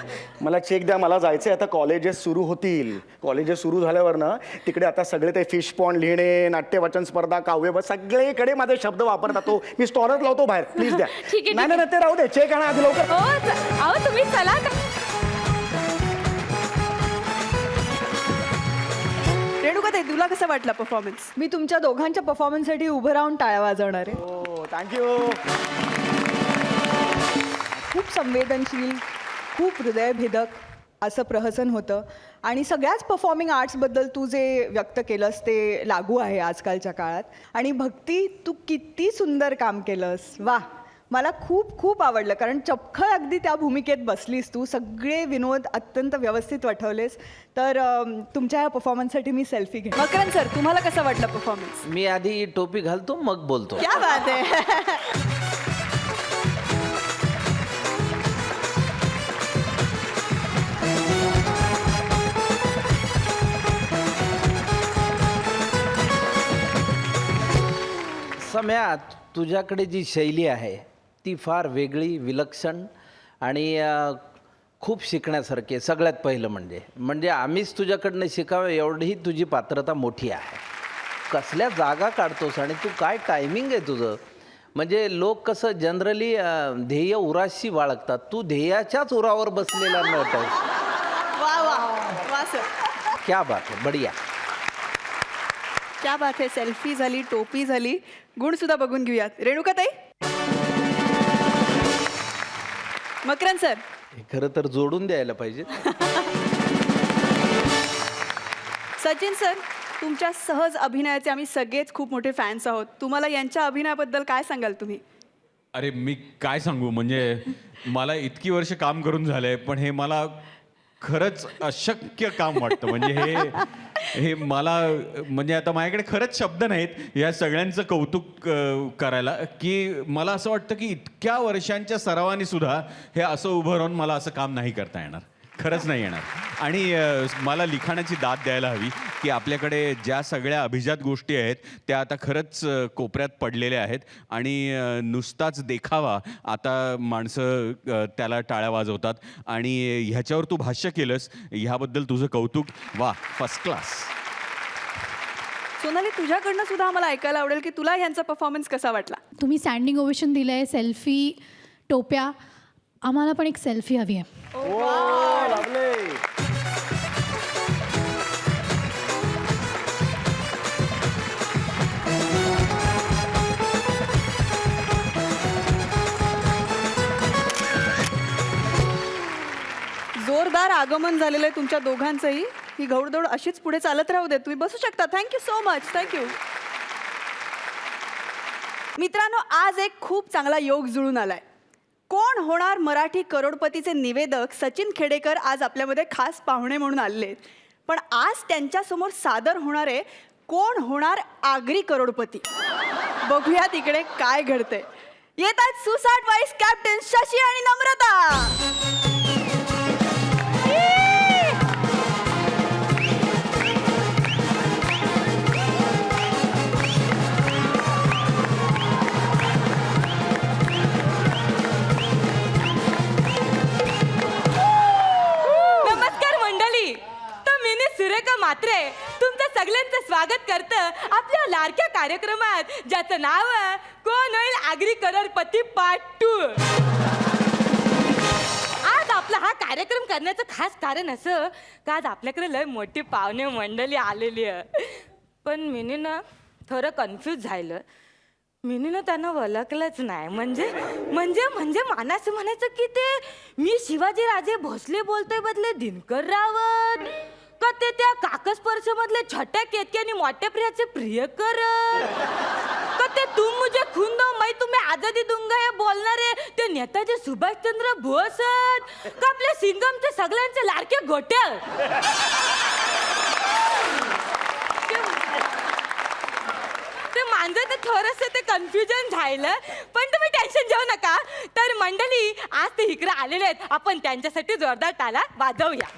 मला चेक द्या. मला जायचंय आता. कॉलेजेस सुरू होतील. कॉलेजेस सुरू झाल्यावर ना तिकडे आता सगळे ते फिश पॉन्ड लिहिणे, नाट्यवाचन स्पर्धा, काव्य सगळीकडे माझे शब्द वापरतात. तो मी स्टॉलच लावतो बाहेर. प्लीज द्या. ठीक आहे, नाही नाही ते राहू दे. चेक आणा आधी लवकर. हो अहो तुम्ही चला रेणुकाताई, तुला कसा वाटला परफॉर्मन्स? मी तुमच्या दोघांच्या परफॉर्मन्ससाठी उभं राहून टाळ्या वाजवणार आहे. हो थँक्यू. खूप संवेदनशील, खूप हृदयभेदक असं प्रहसन होतं आणि सगळ्याच परफॉर्मिंग आर्ट्सबद्दल तू जे व्यक्त केलंस ते लागू आहे आजकालच्या काळात. आणि भक्ती, तू किती सुंदर काम केलंस. वा, मला खूप खूप आवडलं, कारण चपखळ अगदी त्या भूमिकेत बसलीस तू. सगळे विनोद अत्यंत व्यवस्थित वठवलेस. तर तुमच्या ह्या परफॉर्मन्ससाठी मी सेल्फी घे. मकरन सर, तुम्हाला कसा वाटला परफॉर्मन्स? मी आधी टोपी घालतो मग बोलतो. क्या बात आहे. सम्या, तुझ्याकडे जी शैली आहे ती फार वेगळी, विलक्षण आणि खूप शिकण्यासारखी आहे. सगळ्यात पहिलं म्हणजे आम्हीच तुझ्याकडनं शिकावं एवढी तुझी पात्रता मोठी आहे. कसल्या जागा काढतोस आणि तू काय टायमिंग आहे तुझं. म्हणजे लोक कसं जनरली ध्येय उराशी बाळगतात, तू ध्येयाच्याच उरावर बसलेला नट आहेस. वा वा वा सर, क्या बात आहे, बढिया. क्या बात आहे. सेल्फी झाली, टोपी झाली, गुण सुद्धा बघून घेऊयात. रेणुकाताई, मकरन सर. हे खरं तर जोडून द्यायला पाहिजे. सचिन सर, तुमच्या सहज अभिनयाचे आम्ही सगळेच खूप मोठे फॅन्स आहोत. तुम्हाला यांच्या अभिनयाबद्दल काय सांगाल तुम्ही? अरे मी काय सांगू, म्हणजे मला इतकी वर्ष काम करून झालंय, पण हे मला खरंच अशक्य काम वाटतं. म्हणजे हे मला, म्हणजे आता माझ्याकडे खरंच शब्द नाहीत या सगळ्यांचं कौतुक करायला, की मला असं वाटतं की इतक्या वर्षांच्या सरावाने सुद्धा हे असं उभं राहून मला असं काम नाही करता येणार. खरंच नाही येणार. आणि मला लिखाणाची दाद द्यायला हवी की आपल्याकडे ज्या सगळ्या अभिजात गोष्टी आहेत त्या आता खरंच कोपऱ्यात पडलेल्या आहेत आणि नुसताच देखावा आता माणसं त्याला टाळ्या वाजवतात. आणि ह्याच्यावर तू भाष्य केलंस, ह्याबद्दल तुझं कौतुक. वा, फर्स्ट क्लास. सोनाली, तुझ्याकडनं सुद्धा आम्हाला ऐकायला आवडेल की तुला यांचा परफॉर्मन्स कसा वाटला. तुम्ही स्टँडिंग ओवेशन दिलंय, सेल्फी, टोप्या. आम्हाला पण एक सेल्फी हवी आहे. जोरदार आगमन झालेलं आहे तुमच्या दोघांचंही. ही घौडदौड अशीच पुढे चालत राहू दे. तुम्ही बसू शकता. Thank you so much. थँक्यू. मित्रांनो, आज एक खूप चांगला योग जुळून आलाय. कोण होणार मराठी करोडपतीचे निवेदक सचिन खेडेकर आज आपल्यामध्ये खास पाहुणे म्हणून आलेले आहेत. पण आज त्यांच्यासमोर सादर होणारे कोण होणार आगरी करोडपती. बघूया तिकडे काय घडतंय. येत आहेत सुसाट वाईस कॅप्टन शशी आणि नम्रता. सुरेखा मात्रे तुमचं सगळ्यांचं स्वागत करतं आपल्या लाडक्या कार्यक्रमात, ज्याचं नाव कोण होईल आगरी करोडपती पार्ट 2. आज आपला हा कार्यक्रम करण्याचं खास कारण असं का आज आपल्याकडे लय मोठी पाहुणे मंडळी आलेली आहे. पण मीनी ना थोडं कन्फ्यूज झालं. मीनी ना त्यांना ओळखलंच नाही. म्हणजे मानास म्हणायचं की ते मी शिवाजी राजे भोसले बोलतोय बदले दिनकर रावत, का ते त्या काकस्पर्श मधले छोट्या केतकी आणि मोठ्या प्रियाचे प्रियकर, का ते तुम मुझे खून दो मैं तुम्हें आजादी दूंगा हे बोलणारे ते नेताजी सुभाषचंद्र बोस, का आपल्या सिंगमचे सगळ्यांचे लाडके गोट्या. ते मांजर ते थोडंसं ते कन्फ्युजन झालं. पण तुम्ही टेन्शन घेऊ नका. तर मंडळी आज ते इकडे आलेले आहेत, आपण त्यांच्यासाठी जोरदार टाळ्या वाजवूया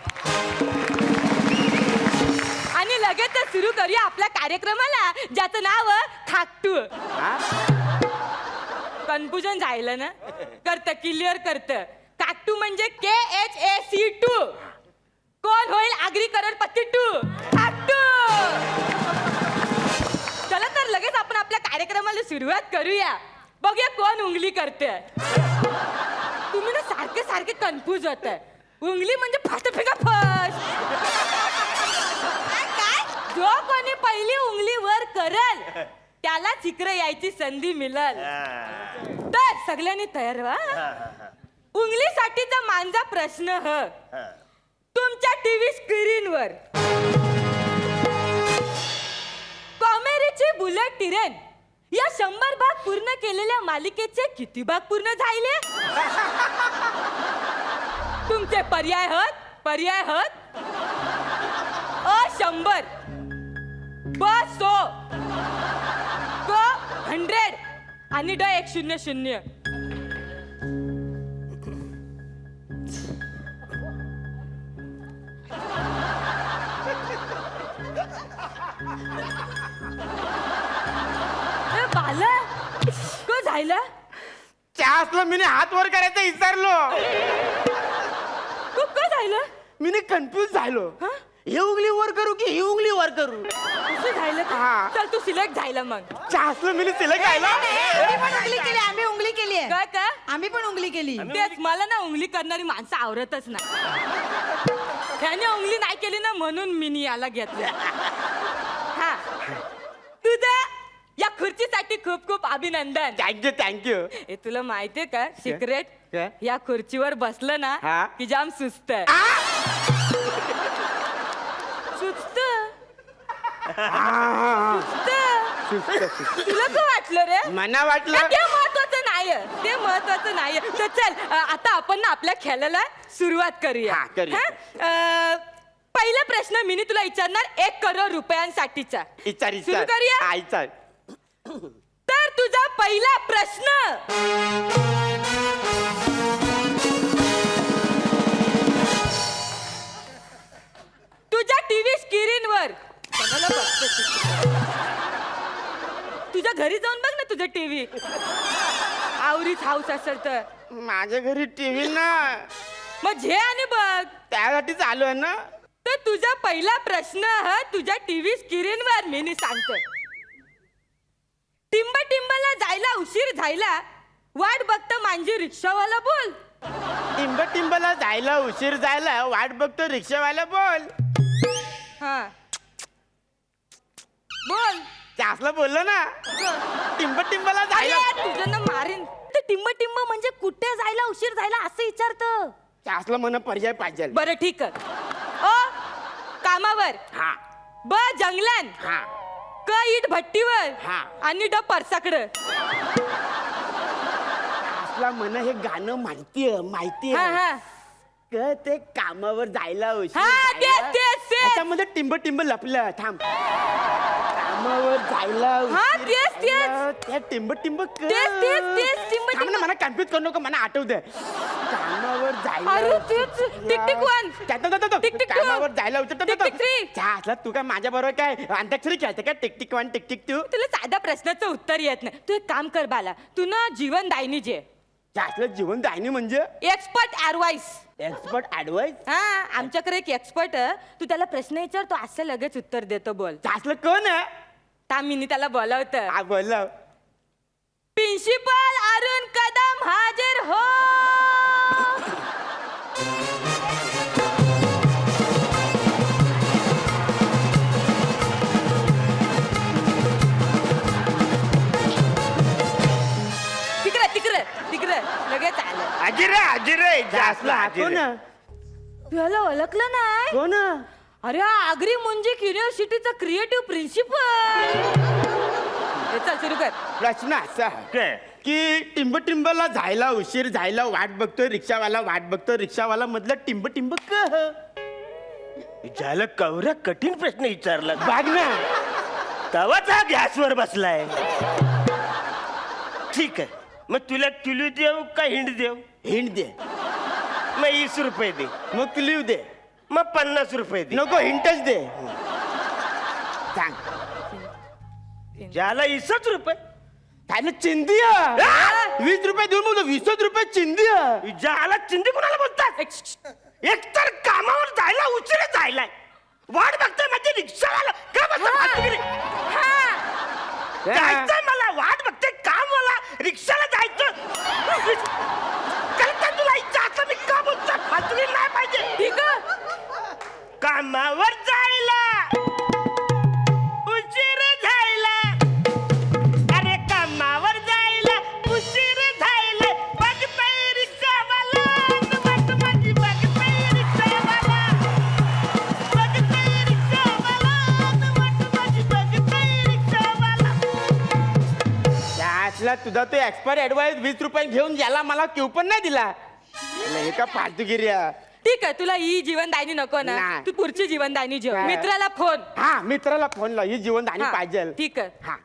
आणि लगेच सुरू करूया आपल्या कार्यक्रमाला, ज्याचं नाव खाकटू. कन्फ्युजन झालं ना, करतं क्लिअर करतं. ऍक्ट 2 म्हणजे KHAC2. कोण होईल आगरी करोडपती 2? ऍक्ट 2. चला तर लगेच आपण आपल्या कार्यक्रमाला सुरुवात करूया. बघूया कोण उंगली करते. तुम्ही ना सारखे सारखे कन्फ्यूज होत आहे. उंगली म्हणजे फास्ट फेका फस्ट. काय जो कोणी पहिली उंगली वर करल त्याला चित्र यायची संधी मिळल. तर सगळ्यांनी तयार व्हा. उंगलीसाठीचा माझा प्रश्न तुमच्या टीव्ही स्क्रीनवर कॉमेडीची बुलेट ट्रेन या 100 भाग पूर्ण केलेल्या मालिकेचे किती भाग पूर्ण झाले? तुमचे पर्याय हत अ 100, ब 100, क 100 आणि ड 100. बाला को झालं? असलं मी हात वर करायचं विचारलो. को झालं? मी कन्फ्यूज झालो. ही उंगली वर करू की ही उंगली वर करू? असं झालं का? हा. चल तू सिलेक्ट झाला मग. असलं मी सिलेक्ट झालो. आम्ही उंगली केली आहे. काय आम्ही पण उंगली केली. तेच मला ना उंगली करणारी माणसं आवडतच नाही. त्याने उंगली नाही केली ना म्हणून मी याला घेतलं. हा तुझं या खुर्चीसाठी खूप खूप अभिनंदन. थँक्यू. हे तुला माहितीये का सिक्रेट? काय? या खुर्चीवर बसलं ना हा. की जाम सुस्त सुस्त तुला काय वाटलं रे? मना वाटलं. ते महत्वाचं नाहीये. तर चल आता आपण ना आपल्या खेळाला सुरुवात करूया. हा, करूया. पहिला प्रश्न मी तुला विचारणार 1 करोड रुपयांसाठीचा. सुरू करूया. तर तुझा पहिला प्रश्न तुझ्या टीव्ही स्क्रीनवर तुझ्या घरी जाऊन बघ ना तुझं टीव्ही. आवरीच हाऊस असेल तर माझ्या घरी टीव्ही ना मग झे आणि बघ. त्यासाठी चालू आहे ना. तर तुझा पहिला प्रश्न तुझ्या टीव्ही स्क्रीनवर मी सांगतोय. टिंबला जायला उशीर झाला वाट बघतं मांजी रिक्षावाला बोल. टिंबला जायला उशीर जायला वाट बघतो रिक्षावाला बोल. हा बोल. असलं बोललो ना. टिंबला जायला अरे, तुझं ना मारीन. ते टिंब म्हणजे कुठे जायला उशीर झाला असं विचारतं. असलं म्हणा पर्याय पाहिजे. बरं ठीक आहे. अ कामावर, हा ब जंगलान, हा क इट भट्टीवर हा. आणि ड परसाकडं. असला म्हणा हे गाणं माहितीये. हा ते कामावर जायला उशीर हा झाला. तेच त्याच्यामध्ये टिंब लपलं. थांब. कामावर जायला हा, उशीर तेच. झाला. त्या टिंब टिंब. थांब ना, मला कन्फ्युज करू नको. मला आठवू दे. कामावर जायला अरे तेच. टिक टिक 1 टिक टिक 2 कामावर जायला उशीर टिक टिक 3. असला तू काय माझ्या बरोबर काय अंताक्षरी खेळते का? Tick tick 1 tick tick 2. तुला साध्या प्रश्नाचं उत्तर येत नाही. तू एक काम कर बाला. तू ना जीवनदायिनी जे असलं जीवन दायनी म्हणजे एक्सपर्ट ऍडवाइस. Expert advice. हा आमच्याकडे एक एक्सपर्ट तू त्याला प्रश्न विचार तो असं लगेच उत्तर देतो. बोल. असलं कोण आहे? तामिनी त्याला बोलावतं. हा बोलला. प्रिन्सिपल अरुण कदम हाजीर हो. तिकडे लगेच आलं. अजिरे असला कोण आहे? तुला ओळखलं नाही? कोण आहे? अरे आगरी मुंजिक युनिव्हर्सिटीचा क्रिएटिव्ह प्रिन्सिपल. चल सुरू कर. प्रश्न असा आहे की टिंबला जायला उशीर झायला वाट बघतोय रिक्षावाला रिक्षावाला मधलं टिंब ज्याला कवरा कठीण प्रश्न विचारला बघ ना. तवाच हा गॅसवर बसलाय. ठीक आहे मग तुला क्लू देऊ का हिंड देऊ? हिंड दे. मग 20 रुपये दे. मग क्ल्यू दे. मग 50 रुपये दे. नको हिंटच दे. सांग. ज्याला 20 रुपये त्याने चिंदिया. 20 रुपये देऊन बोलतो 20 रुपये चिंदी आहे. ज्याला चिंदी कोणाला बोलतात एक तर कामावर जायला उशीर जायलाय वाट बघतोय म्हणजे रिक्षावाला का जायचंय मला वाट बघते काम मला रिक्षाला जायचं कळतं तुला इच्छा असं मी का बोलतो फालतुगी नाही पाहिजे ठीक कामावर जायला उशीर झाला अरे कामावर जायला उशीर झाला बघतोय रिक्षावाला माझी बघतोय रिक्षावाला बघतोय रिक्षावाला माझी बघतोय रिक्षावाला त्यातला तुझा तो एक्सपायर ऍडवाइस 20 रुपये घेऊन गेला मला क्यू पण नाही दिला हे का फालतूगिरी आहे. ठीक आहे तुला ही जीवनदायिनी नको ना नाही. तू पुढची जीवनदायिनी जेव काय? मित्राला फोन हा मित्राला फोन लाव ही जीवनदानी हा, पाहिजे ठीक आहे हा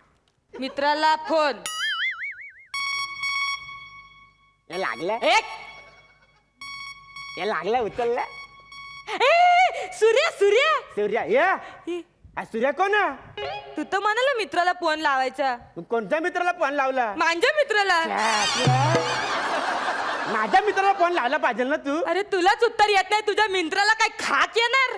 मित्राला फोन हे लागलं एक हे लागलं उचललं ए, सूर्या सूर्या सूर्या ये हा, सूर्या कोण आहे? तू तर म्हणाला मित्राला फोन लावायचा तू कोणत्या मित्राला फोन लावला माझ्या मित्राला माझ्या मित्राला फोन लावला पाहिजे ना तू अरे तुलाच उत्तर येत नाही तुझ्या मित्राला काय खाक येणार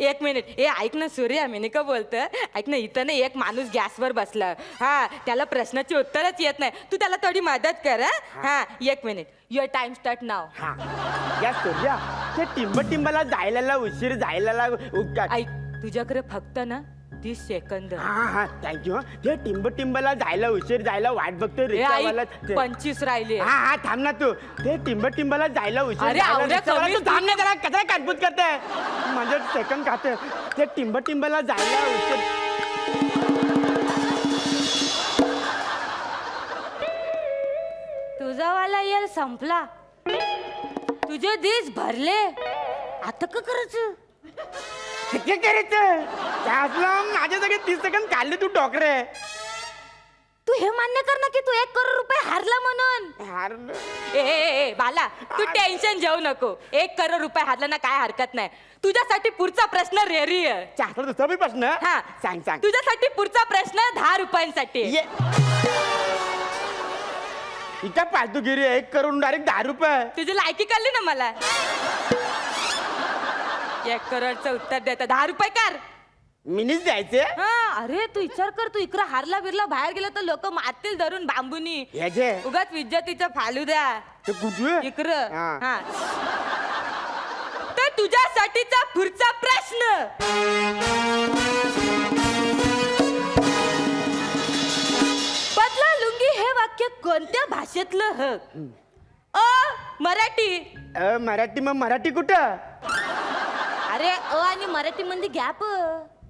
एक मिनिट ए ऐक ना सूर्या मी का बोलतोय ऐक ना इथं ना एक माणूस गॅसवर बसला हा त्याला प्रश्नाची उत्तरच येत नाही तू त्याला थोडी मदत कर हा एक मिनिट युअर टाइम स्टार्ट नाव हा या सूर्या ते टिंबला जायला उशीर जायला ऐक तुझ्याकडे फक्त ना 30 सेकंद हा हा थँक्यू ते टिंबला जायला उशीर जायला वाट बघतो ए, रिक्षावाला ऐक, 25 राहिले हा हा थांब ना तू ते टिंबला जायला उशीर अरे, जायला आवड्या रिक्षावाला कमीच तू थांब ना जरा कचरा कन्फ्यूज करते माझं सेकंड खाते ते टिंबला जायला उशीर तुझा वाला येल संपला तुझे दिस भरले आता का करायचं काय करायचं त्यातला माझ्या सगळे 30 सेकंड काढले तू डॉक्टर तू हे मान्य कर ना की तू 1 करोड रुपये हारला म्हणून ए बाला तू टेन्शन घेऊ नको 1 करोड रुपये हारला ना काय हरकत नाही तुझ्यासाठी पुढचा प्रश्न रेरी आहे चार दुसरा बी प्रश्न हा सांग सांग तुझ्यासाठी पुढचा प्रश्न 10 रुपयांसाठी आहे. ये इथं फालतूगिरी 1 करोड डायरेक्ट 10 रुपये तुझी लायकी कळली ना मला 1 करोडचं उत्तर देता 10 रुपये कर मिनीच द्यायचे हा अरे तू विचार कर तू इकडं हारला बिरला बाहेर गेला तर लोक मारतील धरून बांबूनी याचे उगाच विज्जतीचं फालू द्या ते कुठे इकडं हा. हा तर तुझ्यासाठीचा पुढचा प्रश्न बदला लुंगी हे वाक्य कोणत्या भाषेतलं ह मराठी मराठी मग मराठी कुठं अरे आणि मराठी मध्ये गॅप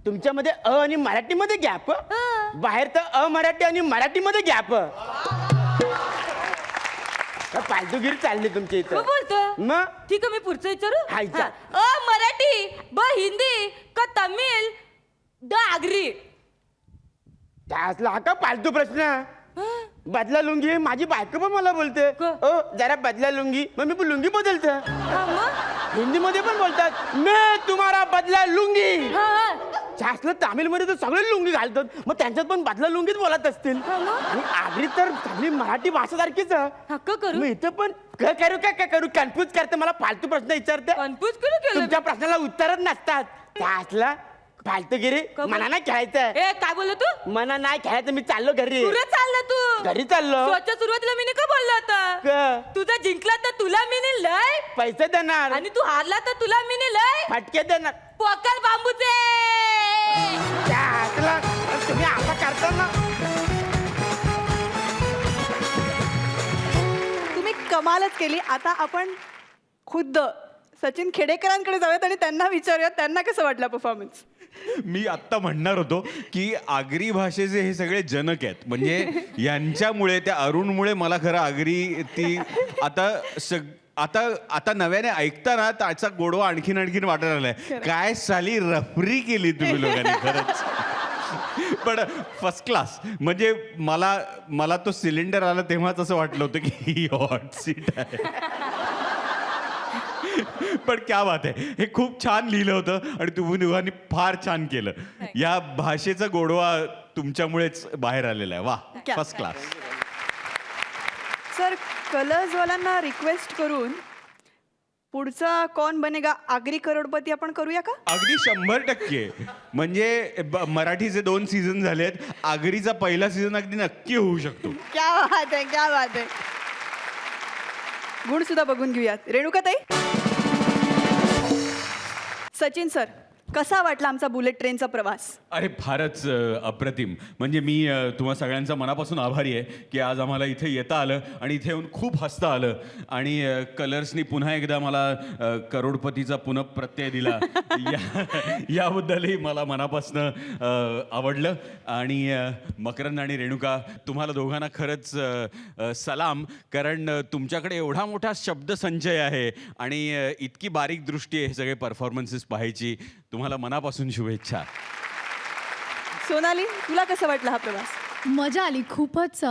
तुमच्यामध्ये आणि मराठीमध्ये गॅप बाहेर तर मराठी आणि मराठीमध्ये गॅप फालतूगिरी चालली तुमच्या इथं बोलतो मग ठीक आहे मी पुढचं विचारू हा, विचार. हा. मराठी ब हिंदी का तमिळ द आगरी त्यासला हा का फालतू प्रश्न बदला लुंगी माझी बायको पण मला बोलते ओ जरा बदला लुंगी मग मी पण लुंगी बदलते हिंदी मध्ये पण बोलतात मैं तुम्हारा बदला लुंगी शासलं तामिळ मध्ये तर सगळे लुंगी घालतात मग त्यांच्यात पण बदला लुंगीच बोलत असतील आणि आगरी तर सगळी मराठी भाषा सारखीच हक्क करू मग इथं पण काय करू काय करू कन्फ्यूज करते मला फालतू प्रश्न विचारते कन्फ्यूज करू केलं तुमच्या प्रश्नाला उत्तरच नसतात त्यातला फालतूगिरी मना नाही खेळायचं ए काय बोललो तू मना नाही खेळायचं मी चाललो घरी पुढे चालला तू घरी चाललो स्वतः सुरुवातीला मी का बोललो होता क- तुझा जिंकला तर तुला मी लय पैसे देणार आणि तू हारला तर तुला मी लय फटके देणार पोकल बांबूचे त्यातला तुम्ही आता करता ना तुम्ही कमालच केली. आता आपण खुद्द सचिन खेडेकरांकडे जाऊयात आणि त्यांना विचारूयात त्यांना कसं वाटलं परफॉर्मन्स. मी आत्ता म्हणणार होतो की आगरी भाषेचे हे सगळे जनक आहेत म्हणजे यांच्यामुळे त्या अरुणमुळे मला खरं आगरी ती आता आता आता नव्याने ऐकताना त्याचा गोडवा आणखीन वाटायला लागलाय काय साली रफरी केली तुम्ही लोकांनी खरंच पण फर्स्ट क्लास म्हणजे मला तो सिलेंडर आला तेव्हाच असं वाटलं होतं की ही हॉट सीट आहे पण क्या बात आहे हे खूप छान लिहिलं होतं आणि तुम्ही दोघांनी फार छान केलं या भाषेचा गोडवा तुमच्यामुळेच बाहेर आलेला आहे वा फर्स्ट क्लास सर कलर्सवाल्यांना रिक्वेस्ट करून पुढचा कौन बनेगा आगरी करोडपती आपण करूया का? अगदी 100%. म्हणजे मराठीचे 2 सीझन झालेत, आगरीचा पहिला सीझन अगदी नक्की होऊ शकतो. क्या बात आहे, क्या बात आहे. गुण सुद्धा बघून घेऊयात. रेणुकाताई, सचिन सर, कसा वाटला आमचा बुलेट ट्रेनचा प्रवास? अरे फारच अप्रतिम. म्हणजे मी तुम्हा सगळ्यांचा मनापासून आभारी आहे की आज आम्हाला इथे येता आलं आणि इथे येऊन खूप हसता आलं आणि कलर्सनी पुन्हा एकदा मला करोडपतीचा पुनःप्रत्यय दिला याबद्दलही मला मनापासून आवडलं. आणि मकरंद आणि रेणुका, तुम्हाला दोघांना खरंच सलाम, कारण तुमच्याकडे एवढा मोठा शब्दसंचय आहे आणि इतकी बारीक दृष्टी आहे हे सगळे परफॉर्मन्सेस पाहायची. तुम्हाला मनापासून शुभेच्छा. सोनाली, तुला कसं वाटलं हा प्रवास? मजा आली, खूपच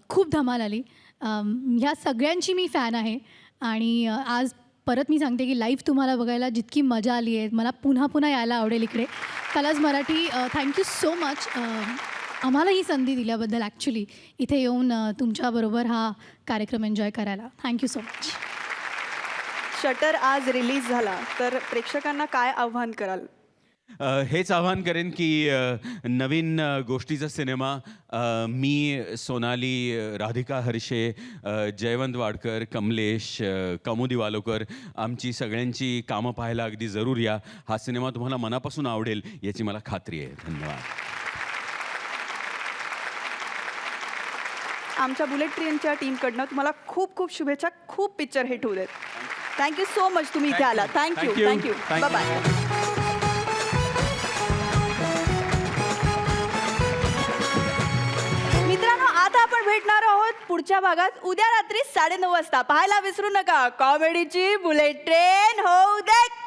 खूप धमाल आली. ह्या सगळ्यांची मी फॅन आहे आणि आज परत मी सांगते की लाईव्ह तुम्हाला बघायला जितकी मजा आली आहे, मला पुन्हा पुन्हा यायला आवडेल इकडे. Colours Marathi, thank you so much आम्हाला ही संधी दिल्याबद्दल. ॲक्च्युली इथे येऊन तुमच्याबरोबर हा कार्यक्रम एन्जॉय करायला थँक्यू सो मच. शटर आज रिलीज झाला तर प्रेक्षकांना काय आव्हान कराल? हेच आवाहन करेन की नवीन गोष्टीचा सिनेमा मी, सोनाली, राधिका हर्षे, जयवंत वाडकर, कमलेश, कौमुदी वालोकर, आमची सगळ्यांची कामं पाहायला अगदी जरूर या. हा सिनेमा तुम्हाला मनापासून आवडेल याची मला खात्री आहे. धन्यवाद. आमच्या बुलेट ट्रेनच्या टीमकडनं तुम्हाला खूप खूप शुभेच्छा. खूप पिक्चर हिट होऊ देत. थँक्यू सो मच तुम्ही इथे आला. Thank you thank you. Bye bye. मित्रांनो, आता आपण भेटणार आहोत पुढच्या भागात उद्या रात्री 9:30 वाजता. पाहायला विसरू नका. कॉमेडीची बुलेट ट्रेन होऊ देत.